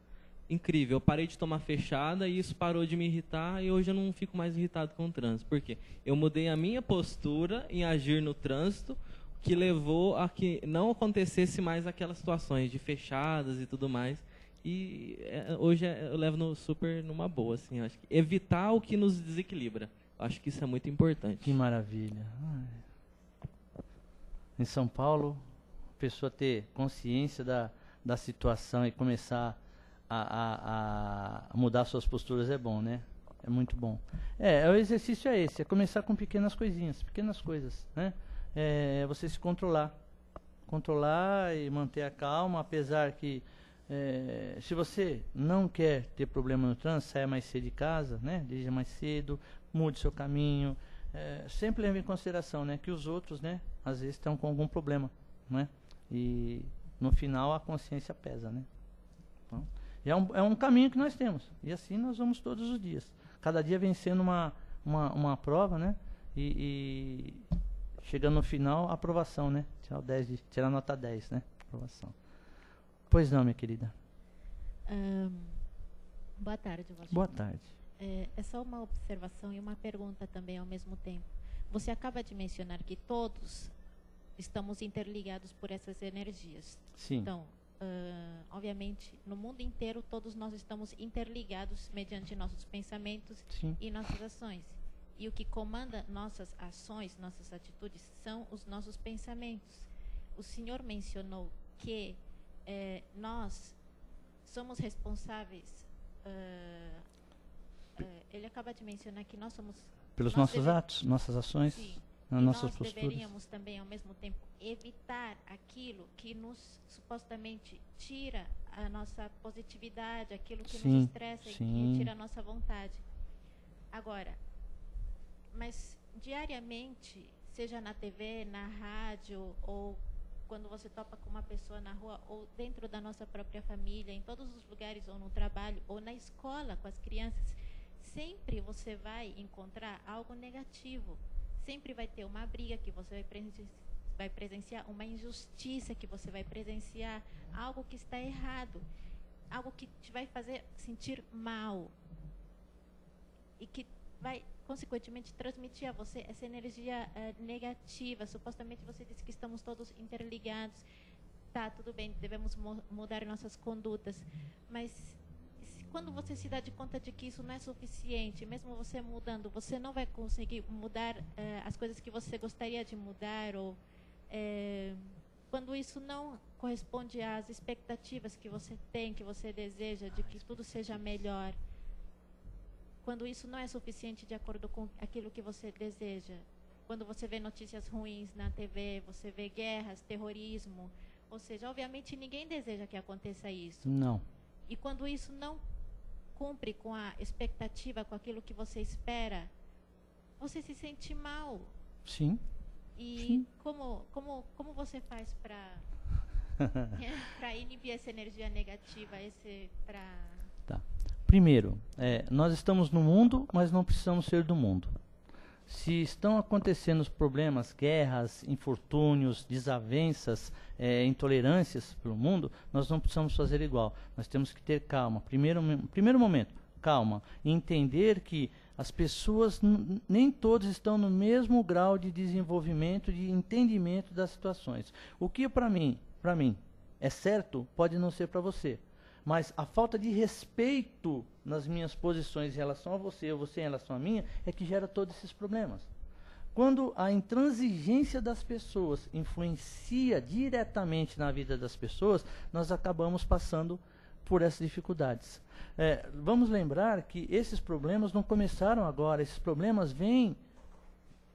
incrível, eu parei de tomar fechada e isso parou de me irritar, e hoje eu não fico mais irritado com o trânsito. Por quê? Eu mudei a minha postura em agir no trânsito, que levou a que não acontecesse mais aquelas situações de fechadas e tudo mais. E hoje eu levo super numa boa, assim. Acho que evitar o que nos desequilibra. Acho que isso é muito importante. Que maravilha. Em São Paulo, a pessoa ter consciência da situação e começar a mudar suas posturas é bom, né? É muito bom. O exercício é esse, é começar com pequenas coisinhas, pequenas coisas, né? Você se controlar e manter a calma, apesar que se você não quer ter problema no trânsito, saia mais cedo de casa, né? Dirija mais cedo, mude seu caminho, sempre leve em consideração, né, que os outros, né, às vezes estão com algum problema, né? E no final a consciência pesa, né? Então, é um caminho que nós temos, e assim nós vamos todos os dias, cada dia vencendo uma prova, né? E chegando no final, a aprovação, né? Tirar nota 10, né? Aprovação. Pois não, minha querida. Boa tarde, Washington. Boa tarde. É só uma observação e uma pergunta também ao mesmo tempo. Você acaba de mencionar que todos estamos interligados por essas energias. Sim. Então, obviamente, no mundo inteiro, todos nós estamos interligados mediante nossos pensamentos e nossas ações. E o que comanda nossas ações, nossas atitudes, são os nossos pensamentos. O senhor mencionou que nós somos responsáveis. Ele acaba de mencionar que nós somos... Pelos nossos atos, nossas ações, nossas posturas. Nós deveríamos também, ao mesmo tempo, evitar aquilo que nos, supostamente, tira a nossa positividade, aquilo que nos estressa e que tira a nossa vontade. Agora, mas diariamente, seja na TV, na rádio, ou quando você topa com uma pessoa na rua, ou dentro da nossa própria família, em todos os lugares, ou no trabalho, ou na escola com as crianças, sempre você vai encontrar algo negativo. Sempre vai ter uma briga que você vai presenciar, uma injustiça que você vai presenciar, algo que está errado, algo que te vai fazer sentir mal e que vai, consequentemente, transmitir a você essa energia negativa. Supostamente você disse que estamos todos interligados. Tá, tudo bem, devemos mudar nossas condutas, mas quando você se dá de conta de que isso não é suficiente, mesmo você mudando, você não vai conseguir mudar as coisas que você gostaria de mudar, ou quando isso não corresponde às expectativas que você tem, que você deseja, de que tudo seja melhor, quando isso não é suficiente de acordo com aquilo que você deseja, quando você vê notícias ruins na TV, você vê guerras, terrorismo, ou seja, obviamente ninguém deseja que aconteça isso. Não. E quando isso não cumpre com a expectativa, com aquilo que você espera, você se sente mal. Sim. E Sim. como você faz para inibir essa energia negativa, Tá. Primeiro, nós estamos no mundo, mas não precisamos ser do mundo. Se estão acontecendo os problemas, guerras, infortúnios, desavenças, intolerâncias pelo mundo, nós não precisamos fazer igual. Nós temos que ter calma. Primeiro momento, calma. E entender que as pessoas, nem todos estão no mesmo grau de desenvolvimento, de entendimento das situações. O que para mim é certo, pode não ser para você. Mas a falta de respeito nas minhas posições em relação a você, ou você em relação a mim, é que gera todos esses problemas. Quando a intransigência das pessoas influencia diretamente na vida das pessoas, nós acabamos passando por essas dificuldades. Vamos lembrar que esses problemas não começaram agora, esses problemas vêm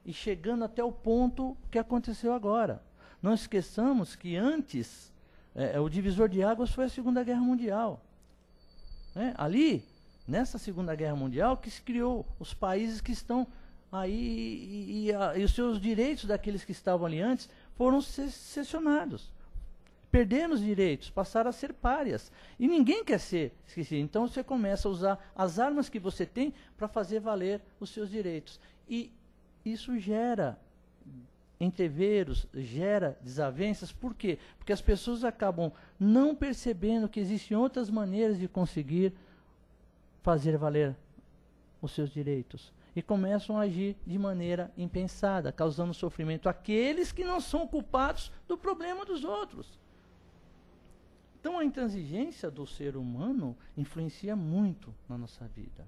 e chegando até o ponto que aconteceu agora. Não esqueçamos que antes, o divisor de águas foi a Segunda Guerra Mundial. Ali, nessa Segunda Guerra Mundial, que se criou os países que estão aí e os seus direitos daqueles que estavam ali antes foram cessionados. Perderam os direitos, passaram a ser párias. E ninguém quer ser esquecido. Então você começa a usar as armas que você tem para fazer valer os seus direitos. E isso gera entreveros, gera desavenças. Por quê? Porque as pessoas acabam não percebendo que existem outras maneiras de conseguir fazer valer os seus direitos. E começam a agir de maneira impensada, causando sofrimento àqueles que não são culpados do problema dos outros. Então a intransigência do ser humano influencia muito na nossa vida.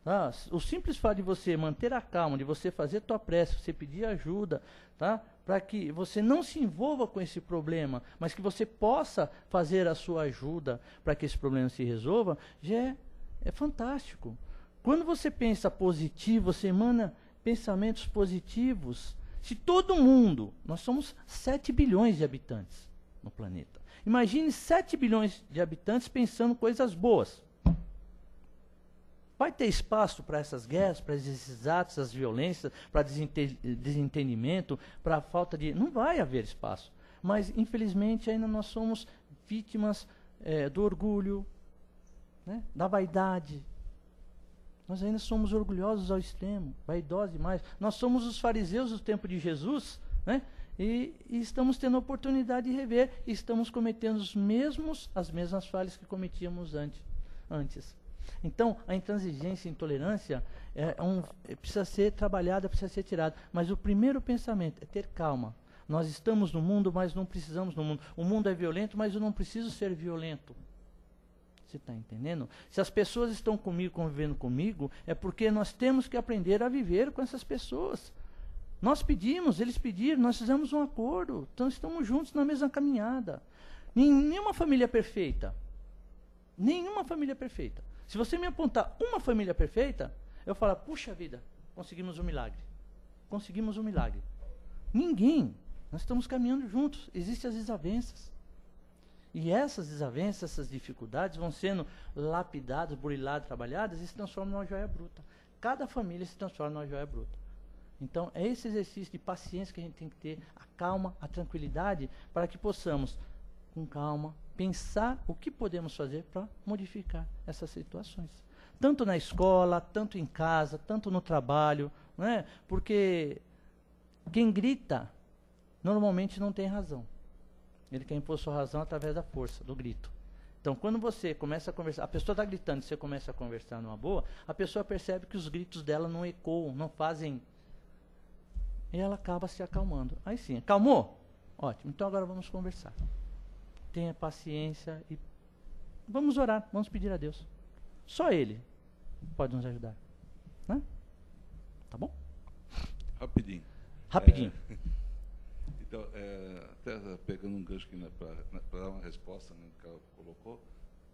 Tá? O simples fato de você manter a calma, de você fazer tua prece, você pedir ajuda, tá? Para que você não se envolva com esse problema, mas que você possa fazer a sua ajuda para que esse problema se resolva, já é fantástico. Quando você pensa positivo, você emana pensamentos positivos. Se todo mundo, nós somos 7 bilhões de habitantes no planeta. Imagine 7 bilhões de habitantes pensando coisas boas. Vai ter espaço para essas guerras, para esses atos, essas violências, para desentendimento, para a falta de... Não vai haver espaço. Mas, infelizmente, ainda nós somos vítimas do orgulho, né, da vaidade. Nós ainda somos orgulhosos ao extremo, vaidosos demais. Nós somos os fariseus do tempo de Jesus, né? E estamos tendo a oportunidade de rever, e estamos cometendo as mesmas falhas que cometíamos antes. Então, a intransigência e a intolerância precisa ser trabalhada, precisa ser tirada. Mas o primeiro pensamento é ter calma. Nós estamos no mundo, mas não precisamos no mundo. O mundo é violento, mas eu não preciso ser violento. Você está entendendo? Se as pessoas estão comigo, convivendo comigo, é porque nós temos que aprender a viver com essas pessoas. Nós pedimos, eles pediram, nós fizemos um acordo. Então estamos juntos na mesma caminhada. Nenhuma família é perfeita. Nenhuma família é perfeita. Se você me apontar uma família perfeita, eu falo, puxa vida, conseguimos um milagre. Conseguimos um milagre. Ninguém. Nós estamos caminhando juntos. Existem as desavenças. E essas desavenças, essas dificuldades vão sendo lapidadas, buriladas, trabalhadas e se transformam numa joia bruta. Cada família se transforma numa joia bruta. Então, é esse exercício de paciência que a gente tem que ter, a calma, a tranquilidade, para que possamos, com calma, pensar o que podemos fazer para modificar essas situações. Tanto na escola, tanto em casa, tanto no trabalho, né? Porque quem grita, normalmente não tem razão. Ele quer impor sua razão através da força, do grito. Então, quando você começa a conversar, a pessoa está gritando e você começa a conversar numa boa, a pessoa percebe que os gritos dela não ecoam, não fazem... E ela acaba se acalmando. Aí sim, acalmou? Ótimo, então agora vamos conversar. Tenha paciência e vamos orar, vamos pedir a Deus. Só Ele pode nos ajudar. Né? Tá bom? Rapidinho. Rapidinho. Então, até pegando um gancho aqui para dar uma resposta, né, que ela colocou,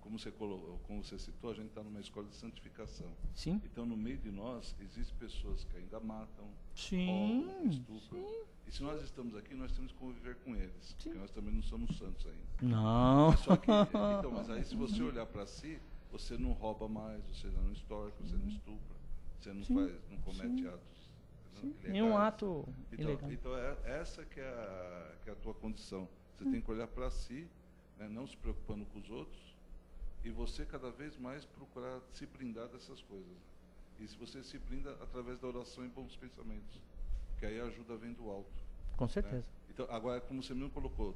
como você citou, a gente está numa escola de santificação. Sim. Então, no meio de nós, existem pessoas que ainda matam, sim, estupram. Sim. E se nós estamos aqui, nós temos que conviver com eles, sim, porque nós também não somos santos ainda. Não. Só que, então, mas aí se você olhar para si, você não rouba mais, você não extorque, você não estupra, você não, não comete atos Nenhum ato ilegal. Então essa que é a tua condição. Você tem que olhar para si, né, não se preocupando com os outros, e você cada vez mais procurar se blindar dessas coisas. E se você se blinda através da oração e bons pensamentos, que aí ajuda vem do alto. Com certeza. Né? Então, agora, como você mesmo colocou,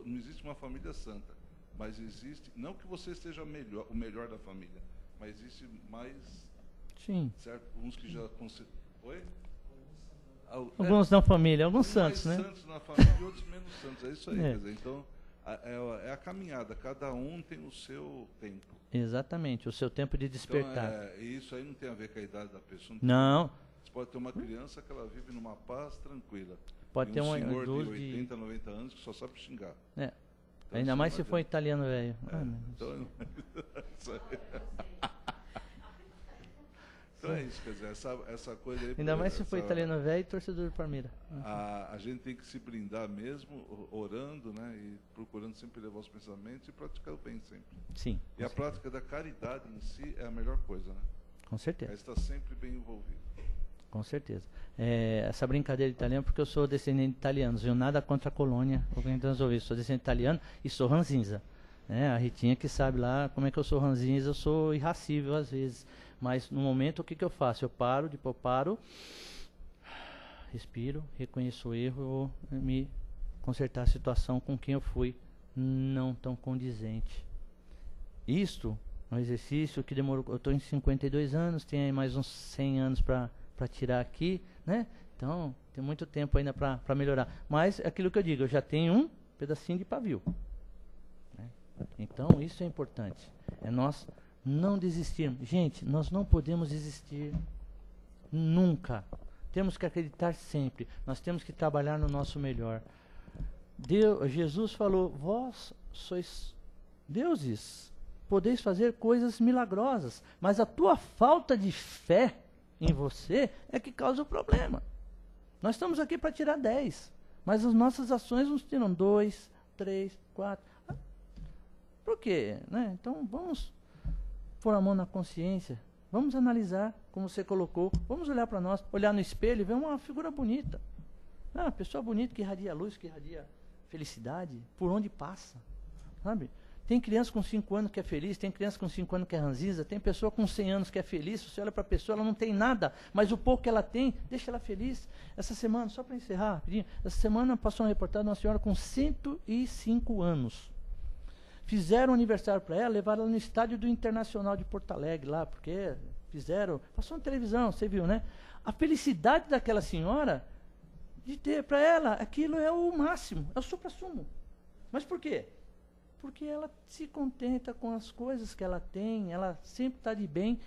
não existe uma família santa, mas existe, não que você seja o melhor da família, mas existe mais, sim, certo? Uns que já... Oi? Alguns na família, alguns santos, né? Santos na família e outros menos santos, é isso aí. É. Quer dizer, então, é a caminhada, cada um tem o seu tempo. Exatamente, o seu tempo de despertar. Então, isso aí não tem a ver com a idade da pessoa. Não. Você pode ter uma criança que ela vive numa paz tranquila. Pode ter um senhor de idoso 80, 90 anos que só sabe xingar. É. Então, Ainda mais se for italiano velho. Então, então é isso, quer dizer, essa coisa aí... Ainda mais se for italiano velho e torcedor do Palmeiras. A gente tem que se blindar mesmo, orando, né, e procurando sempre levar os pensamentos e praticar o bem sempre. Sim. E a prática da caridade em si é a melhor coisa, né? Com certeza. É estar sempre bem envolvido. Com certeza. Essa brincadeira italiana, porque eu sou descendente de italianos, viu? Nada contra a colônia, sou descendente italiano e sou ranzinza. Né? A Ritinha que sabe lá como é que eu sou ranzinza, eu sou irracível às vezes. Mas no momento o que eu faço? Eu paro, respiro, reconheço o erro, vou me consertar a situação com quem eu fui não tão condizente. Isto é um exercício que demorou, eu estou em 52 anos, tenho aí mais uns 100 anos para tirar aqui, né? Então, tem muito tempo ainda para melhorar. Mas, é aquilo que eu digo, eu já tenho um pedacinho de pavio. Né? Então, isso é importante. É nós não desistirmos. Gente, nós não podemos desistir nunca. Temos que acreditar sempre. Nós temos que trabalhar no nosso melhor. Jesus falou, vós sois deuses, podeis fazer coisas milagrosas, mas a tua falta de fé em você é que causa o problema. Nós estamos aqui para tirar 10, mas as nossas ações nos tiram 2, 3, 4. Por quê? Né? Então vamos pôr a mão na consciência, vamos analisar, como você colocou, vamos olhar para nós, olhar no espelho e ver uma figura bonita. Uma pessoa bonita que irradia luz, que irradia felicidade, por onde passa. Sabe? Tem criança com 5 anos que é feliz, tem criança com 5 anos que é ranzinza, tem pessoa com 100 anos que é feliz, você olha para a pessoa, ela não tem nada, mas o pouco que ela tem, deixa ela feliz. Essa semana, só para encerrar rapidinho, essa semana passou uma reportagem de uma senhora com 105 anos. Fizeram um aniversário para ela, levaram ela no estádio do Internacional de Porto Alegre, lá, porque passou na televisão, você viu, né? A felicidade daquela senhora, de ter para ela, aquilo é o máximo, é o supra-sumo. Mas por quê? Porque ela se contenta com as coisas que ela tem, ela sempre está de bem,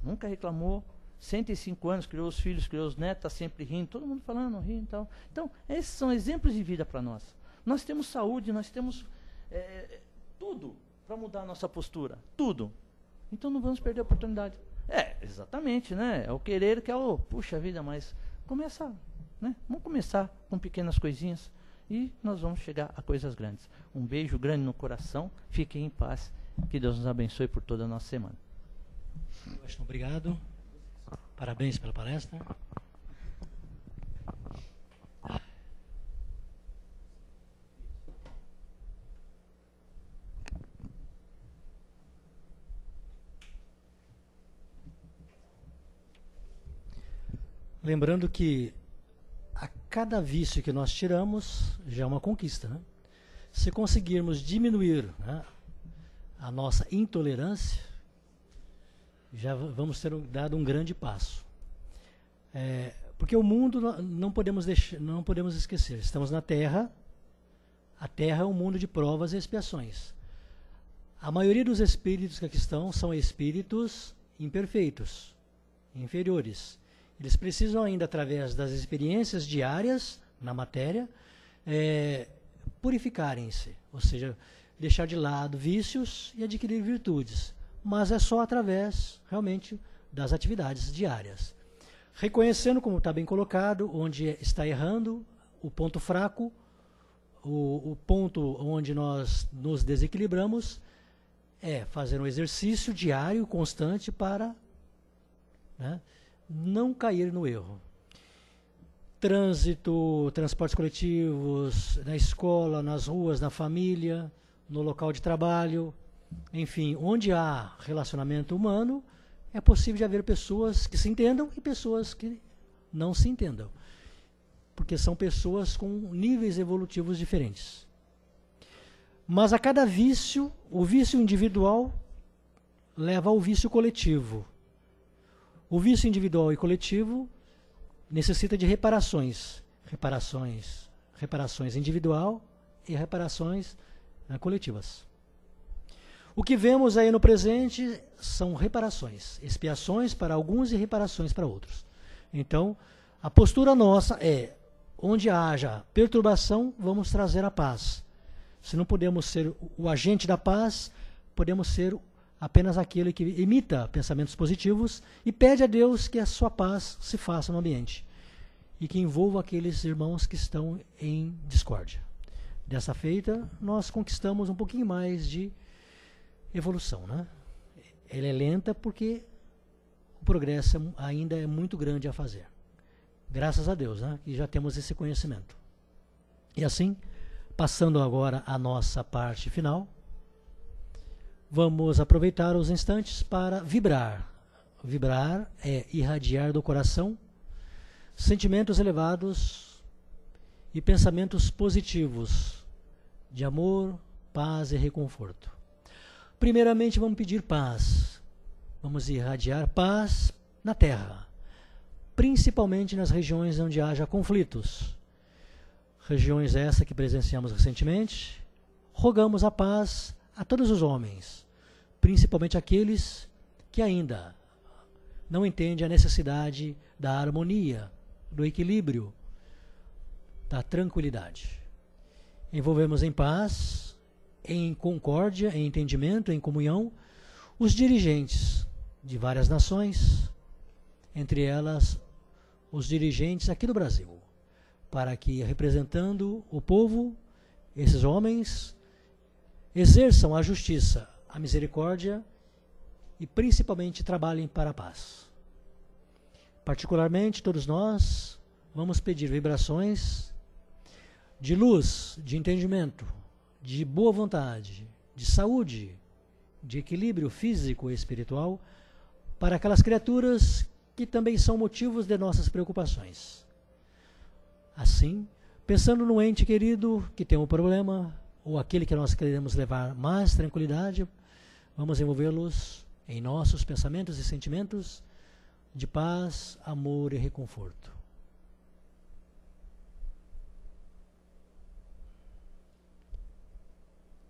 nunca reclamou, 105 anos, criou os filhos, criou os netos, está sempre rindo, todo mundo falando, rindo e tal. Então, esses são exemplos de vida para nós. Nós temos saúde, nós temos tudo para mudar a nossa postura, tudo. Então não vamos perder a oportunidade. Exatamente, né? É o querer que é o, puxa vida, mas começa, né? Vamos começar com pequenas coisinhas. E nós vamos chegar a coisas grandes. Um beijo grande no coração. Fiquem em paz. Que Deus nos abençoe por toda a nossa semana. Obrigado. Parabéns pela palestra. Lembrando que a cada vício que nós tiramos já é uma conquista. Né? Se conseguirmos diminuir, né, a nossa intolerância, já vamos ter dado um grande passo. Porque o mundo não podemos esquecer. Estamos na Terra. A Terra é um mundo de provas e expiações. A maioria dos espíritos que aqui estão são espíritos imperfeitos, inferiores. Eles precisam ainda, através das experiências diárias na matéria, purificarem-se, ou seja, deixar de lado vícios e adquirir virtudes. Mas é só através, realmente, das atividades diárias. Reconhecendo, como está bem colocado, onde está errando, o ponto fraco, o ponto onde nós nos desequilibramos, fazer um exercício diário, constante, para... né, não cair no erro. trânsito, transportes coletivos, na escola, nas ruas, na família, no local de trabalho, enfim, onde há relacionamento humano, é possível de haver pessoas que se entendam e pessoas que não se entendam, porque são pessoas com níveis evolutivos diferentes. Mas a cada vício, o vício individual leva ao vício coletivo. O vício individual e coletivo necessita de reparações individual e reparações coletivas. O que vemos aí no presente são reparações, expiações para alguns e reparações para outros. Então, a postura nossa é, onde haja perturbação, vamos trazer a paz. Se não podemos ser o agente da paz, podemos ser apenas aquele que imita pensamentos positivos e pede a Deus que a sua paz se faça no ambiente e que envolva aqueles irmãos que estão em discórdia. Dessa feita, nós conquistamos um pouquinho mais de evolução, né? Ela é lenta porque o progresso ainda é muito grande a fazer. Graças a Deus, né? E já temos esse conhecimento. E assim, passando agora a nossa parte final, vamos aproveitar os instantes para vibrar. Vibrar é irradiar do coração sentimentos elevados e pensamentos positivos de amor, paz e reconforto. Primeiramente, vamos pedir paz. Vamos irradiar paz na Terra, principalmente nas regiões onde haja conflitos. Regiões essas que presenciamos recentemente. Rogamos a paz a todos os homens, principalmente aqueles que ainda não entendem a necessidade da harmonia, do equilíbrio, da tranquilidade. Envolvemos em paz, em concórdia, em entendimento, em comunhão, os dirigentes de várias nações, entre elas os dirigentes aqui do Brasil, para que, representando o povo, esses homens exerçam a justiça, a misericórdia e principalmente trabalhem para a paz. Particularmente, todos nós vamos pedir vibrações de luz, de entendimento, de boa vontade, de saúde, de equilíbrio físico e espiritual para aquelas criaturas que também são motivos de nossas preocupações. Assim, pensando no ente querido que tem um problema, ou aquele que nós queremos levar mais tranquilidade, vamos envolvê-los em nossos pensamentos e sentimentos de paz, amor e reconforto.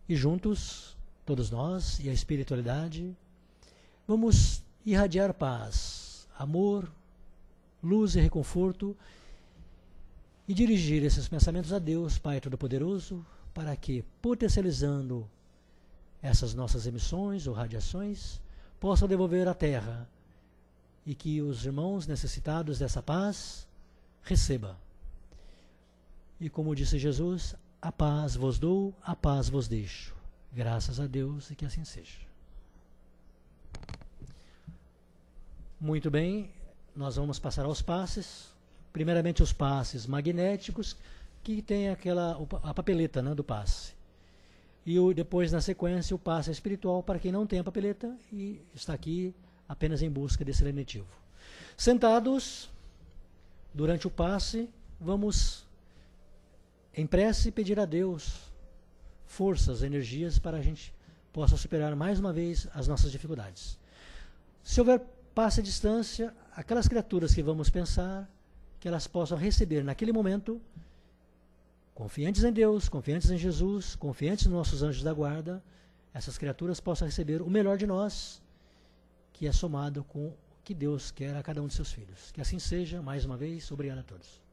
E juntos, todos nós e a espiritualidade, vamos irradiar paz, amor, luz e reconforto e dirigir esses pensamentos a Deus, Pai Todo-Poderoso, para que, potencializando essas nossas emissões ou radiações, possam devolver à Terra e que os irmãos necessitados dessa paz recebam. E como disse Jesus, a paz vos dou, a paz vos deixo. Graças a Deus e que assim seja. Muito bem, nós vamos passar aos passes. Primeiramente os passes magnéticos, que tem a papeleta, né, do passe. E depois, na sequência, o passe espiritual para quem não tem a papeleta e está aqui apenas em busca desse lenitivo. Sentados, durante o passe, vamos em prece pedir a Deus forças, energias para a gente possa superar mais uma vez as nossas dificuldades. Se houver passe à distância, aquelas criaturas que vamos pensar, que elas possam receber naquele momento, confiantes em Deus, confiantes em Jesus, confiantes nos nossos anjos da guarda, essas criaturas possam receber o melhor de nós, que é somado com o que Deus quer a cada um de seus filhos. Que assim seja, mais uma vez, obrigado a todos.